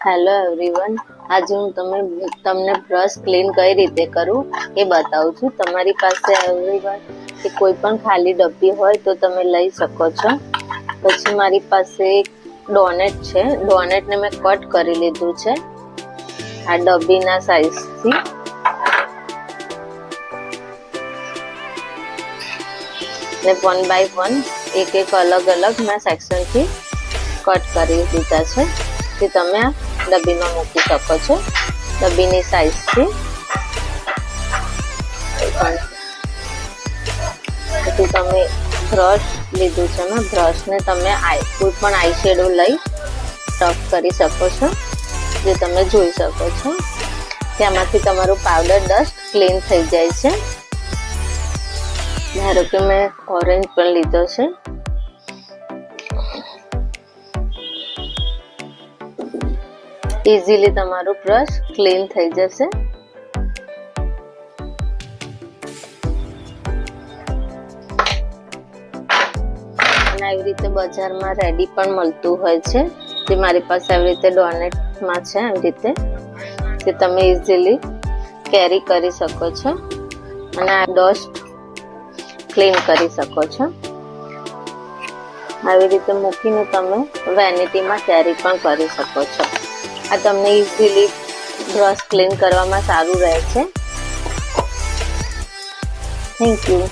Hello everyone, આજે હું તમને બ્રશ ક્લીન કઈ રીતે કરું એ બતાવું છું। તમારી પાસે એવરીવન કે કોઈ પણ ખાલી ડબ્બી હોય તો તમે લઈ શકો છો। પછી મારી પાસે એક ડોનેટ છે, ડોનેટને મેં કટ કરી લીધું છે આ ડબ્બીના સાઈઝથી। ને 1 બાય 1 એક અલગ અલગ મેં સેક્શનથી કટ કરી દીધા છે, જે તમે આ ડબ્બીમાં મૂકી શકો છો ડબ્બીની સાઈઝથી। પછી તમે બ્રશ લીધું છે, ને બ્રશને તમે કોઈ પણ આઈ શેડો લઈ ટફ કરી શકો છો, જે તમે જોઈ શકો છો કે આમાંથી તમારું પાવડર ડસ્ટ ક્લીન થઈ જાય છે। ધારો કે મેં ઓરેન્જ પણ લીધો છે, ઇઝીલી તમારું બ્રશ ક્લીન થઈ જશે। અને આવી રીતે બજારમાં રેડી પણ મળતું હોય છે, જે મારી પાસે આવી રીતે ડોનેટમાં છે, આવી રીતે જે તમે ઇઝીલી કેરી કરી શકો છો અને આ ડસ્ટ ક્લીન કરી શકો છો। આવી રીતે મૂકીને તમે વેનિટીમાં કેરી પણ કરી શકો છો। આ તમને ઇઝીલી બ્રશ ક્લીન કરવામાં સારું રહે છે। Thank you.